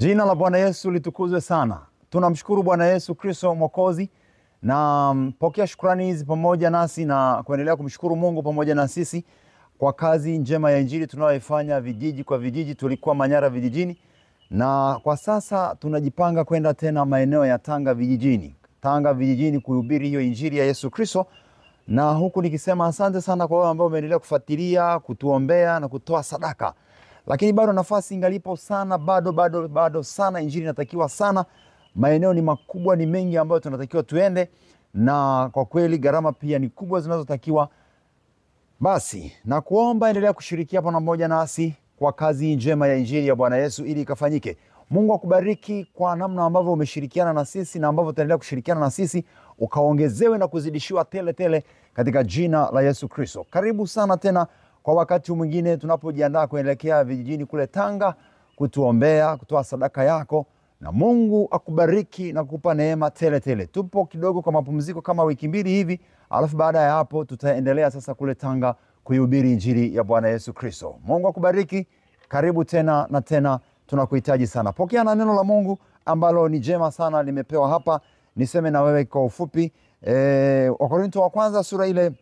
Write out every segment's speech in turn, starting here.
Jina la Bwana Yesu litukuzwe sana. Tunamshukuru Bwana Yesu Kristo Mwokozi na pokea shukrani hizi pamoja nasi na kuendelea kumshukuru Mungu pamoja na sisi kwa kazi njema ya Injili tunayoifanya vijiji kwa vijiji. Tulikuwa Manyara vijijini na kwa sasa tunajipanga kwenda tena maeneo ya Tanga vijijini kuhubiri hiyo Injili ya Yesu Kristo. Na huku nikisema asante sana kwa wale ambao wameendelea kufuatilia, kutuombea na kutoa sadaka. Lakini bado nafasi ingalipo sana, bado sana. Injili inatakiwa sana. Maeneo ni makubwa, ni mengi ambayo tunatakiwa tuende, na kwa kweli gharama pia ni kubwa zinazotakiwa. Basi na kuomba endelea kushirikia pamoja nasi kwa kazi njema ya Injili ya Bwana Yesu ili ikafanyike. Mungu akubariki kwa namna ambavyo umeshirikiana na sisi na ambavyo utaendelea kushirikiana na sisi, ukaongezewe na kuzidishiwa tele tele katika jina la Yesu Kristo. Karibu sana tena kwa wakati mwingine tunapojiandaa kuelekea vijijini kule Tanga kutuombea, kutoa sadaka yako, na Mungu akubariki na kukupa neema tele tele. Tupo kidogo kwa mapumziko kama wiki mbili hivi, alafu baada ya hapo tutaendelea sasa kule Tanga kuhubiri Injili ya Bwana Yesu Kristo. Mungu akubariki. Karibu tena na tena, tunakuhitaji sana. Pokea na neno la Mungu ambalo ni jema sana limepewa hapa. Niseme na wewe kwa ufupi. Wakorintho wa kwanza sura ile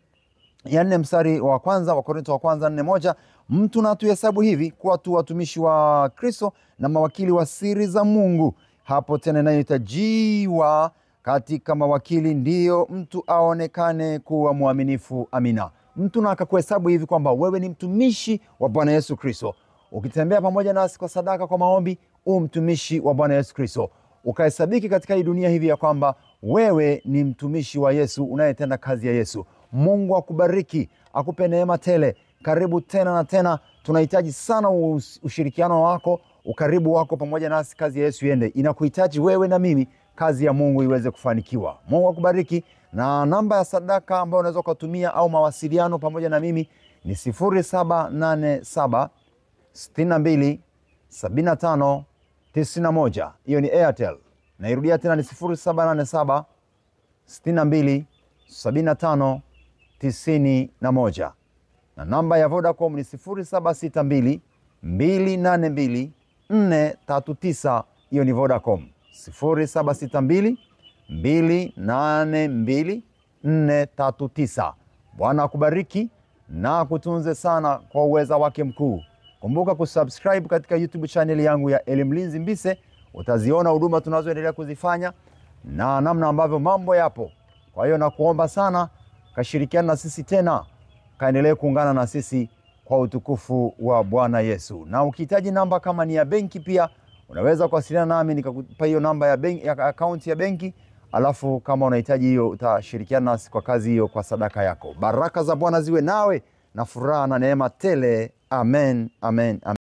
ya 4 mstari wa kwanza. Wakorintho wa kwanza 4:1, mtu na tuhesabu hivi kuwa tu watumishi wa Kristo na mawakili wa siri za Mungu. Hapo tena inayohitajiwa katika mawakili ndiyo mtu aonekane kuwa mwaminifu. Amina. Mtu na akakuhesabu hivi kwamba wewe ni mtumishi wa Bwana Yesu Kristo. Ukitembea pamoja nasi kwa sadaka, kwa maombi, mtumishi wa Bwana Yesu Kristo. Ukahesabiki katika hii dunia hivi ya kwamba wewe ni mtumishi wa Yesu unayetenda kazi ya Yesu. Mungu akubariki, akupe neema tele. Karibu tena na tena. Tunahitaji sana ushirikiano wako, ukaribu wako pamoja nasi, kazi ya Yesu iende. Inakuhitaji wewe na mimi, kazi ya Mungu iweze kufanikiwa. Mungu akubariki. Na namba ya sadaka ambayo unaweza kutumia au mawasiliano pamoja na mimi ni 0787 62 75 91. Hiyo ni Airtel. Nairudia tena ni 0787 62 75 91. Na namba ya Vodacom ni 0762 282 439. Hiyo ni Vodacom. 0762 282 439. Bwana akubariki na kutunze sana kwa uweza wake mkuu. Kumbuka kusubscribe katika YouTube channel yangu ya Elimlinzi Mbise. Utaziona huduma tunazoendelea kuzifanya na namna ambavyo mambo yapo. Kwa hiyo nakuomba sana kashirikiana na sisi tena, kaendelee kuungana na sisi kwa utukufu wa Bwana Yesu. Na ukihitaji namba kama ni ya benki pia unaweza kuwasiliana nami nikakupa hiyo namba ya benki, ya account ya benki. Alafu kama unahitaji hiyo utashirikiana nasi kwa kazi hiyo, kwa sadaka yako. Baraka za Bwana ziwe nawe na furaha na neema tele. Amen, amen, amen.